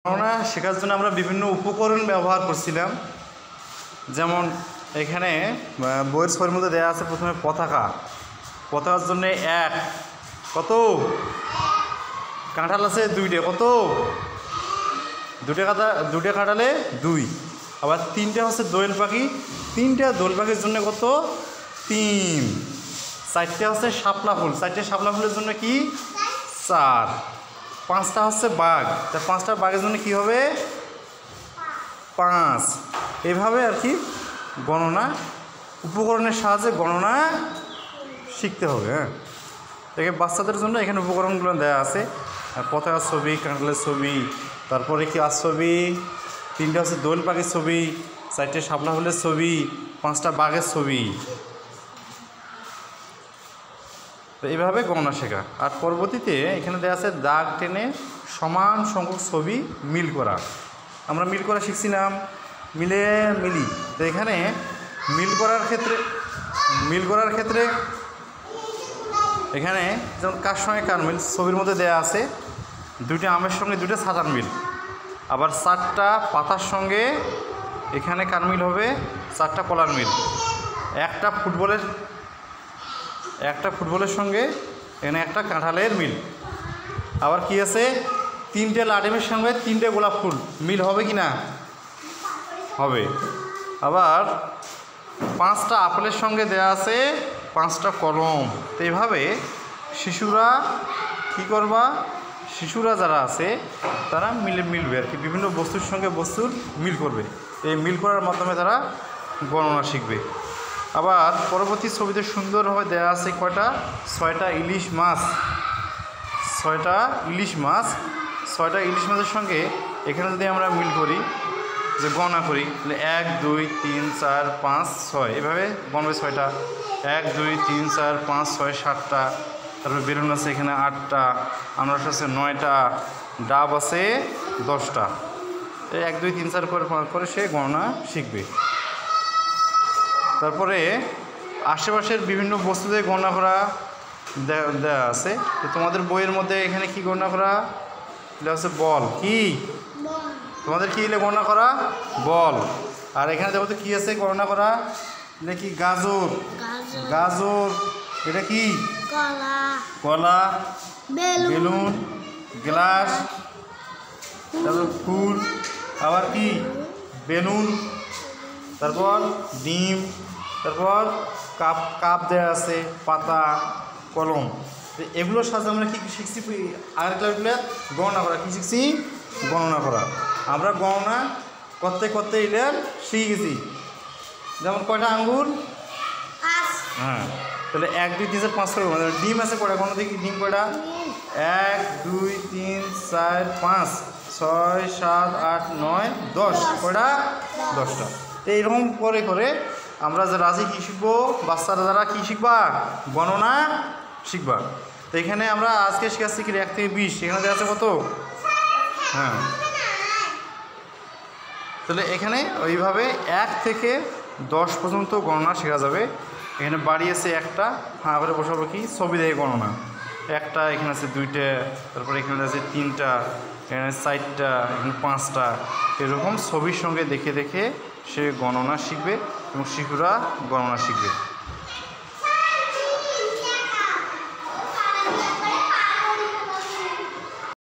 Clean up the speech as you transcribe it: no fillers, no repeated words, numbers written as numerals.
গণনা শেখার জন্য আমরা বিভিন্ন উপকরণ ব্যবহার করছিলাম। যেমন এখানে বইয়ের ছবির মধ্যে দেওয়া আছে প্রথমে পতাকা। পতাকার জন্য এক, কত কাঁঠাল আছে দুইটা, কত দুটা কাঁঠালে দুই। আবার তিনটা হচ্ছে দোয়েল পাখি, তিনটা দোয়েল পাখির জন্য কত তিন। চারটে হচ্ছে শাপলা ফুল, চারটে শাপলা ফুলের জন্য কি চার। পাঁচটা হচ্ছে বাঘ, তা পাঁচটা বাঘের জন্য কি হবে পাঁচ। এভাবে আর কি গণনা উপকরণের সাহায্যে গণনা শিখতে হবে। হ্যাঁ, দেখে বাচ্চাদের জন্য এখানে উপকরণগুলো দেওয়া আছে। পতাকার ছবি, কাঁঠালের ছবি, তারপরে কি আর ছবি, তিনটা হচ্ছে দোয়েল পাখির ছবি, চারটে শাপলা ফুলের ছবি, পাঁচটা বাঘের ছবি। তো এইভাবে গণনা শেখা। আর পরবর্তীতে এখানে দেওয়া আছে দাগ টেনে সমান সংখ্যক ছবি মিল করা। আমরা মিল করা শিখছিলাম, মিলি। তো এখানে মিল করার ক্ষেত্রে এখানে যেমন কার সঙ্গে কার মিল ছবির মধ্যে দেওয়া আছে, দুইটা আমের সঙ্গে দুইটা ছাতার মিল। আবার চারটা পাতার সঙ্গে এখানে কার মিল হবে চারটা কলার মিল। একটা ফুটবলের সঙ্গে এখানে একটা কাঁঠালের মিল। আবার কি আছে তিনটে লাডেমের সঙ্গে তিনটে গোলাপ ফুল মিল হবে কি না হবে। আবার পাঁচটা আপেলের সঙ্গে দেওয়া আছে পাঁচটা কলম। তো এইভাবে শিশুরা কী করবা, শিশুরা যারা আছে তারা মিলবে আর কি, বিভিন্ন বস্তুর সঙ্গে বস্তুর মিল করবে। এই মিল করার মাধ্যমে তারা গণনা শিখবে। আবার পরবর্তী ছবিতে সুন্দরভাবে দেওয়া আছে কয়টা ছয়টা ইলিশ মাছ। ছয়টা ইলিশ মাছের সঙ্গে এখানে যদি আমরা মিল করি, যে গণনা করি, তাহলে 1 2 3 4 5 6 এভাবে গণবে ছয়টা। 1 2 3 4 5 6 7টা। তারপরে বেলুন আছে এখানে 8টা, আনারস আছে 9টা, ডাব আছে 10টা। 1 2 3 4 করে সে গণনা শিখবে। তারপরে আশেপাশের বিভিন্ন বস্তুতে গণনা করা দেওয়া আছে। তো তোমাদের বইয়ের মধ্যে এখানে কি গণনা করা এটা হচ্ছে বল। কি তোমাদের কি এলে গণনা করা বল। আর এখানে দেখো তো কী আছে গণনা করা, এটা কি গাজর, এটা কি কলা, বেলুন, গ্লাস, তারপর ফুল, আবার কি বেলুন, তারপর ডিম, তারপর কাপ দেওয়া আছে, পাতা, কলম। এগুলোর সাথে আমরা কী শিখছি আগের ক্লাসগুলো গণনা করা। কী শিখছি গণনা করা। আমরা গণনা করতে এলে শিখে গেছি। যেমন কয়টা আঙ্গুর, হ্যাঁ, তাহলে 1 2 3 4 5 করে। ডিম আছে কয়টা, কোনো দেখি ডিম কয়টা, 1 2 3 4 5 6 7 8 9 10 কয়টা 10টা। তো এইরকম করে আমরা যারা আছি কী শিখবো, বাচ্চারা যারা কী শিখবা গণনা শিখবা। তো এখানে আমরা আজকে শিখাচ্ছি কি 1 থেকে 20, এখানে দেওয়া আছে কত, হ্যাঁ। তাহলে এখানে ওইভাবে 1 থেকে 10 পর্যন্ত গণনা শেখা যাবে। এখানে বাড়ি আছে একটা, হ্যাঁ করে বসাবো কি ছবি দেখে গণনা। একটা, এখানে আছে 2টা, তারপরে এখানে আছে 3টা, এখানে 4টা, এখানে 5টা। এরকম ছবির সঙ্গে দেখে সে গণনা শিখবে এবং শিশুরা গণনা শিখবে।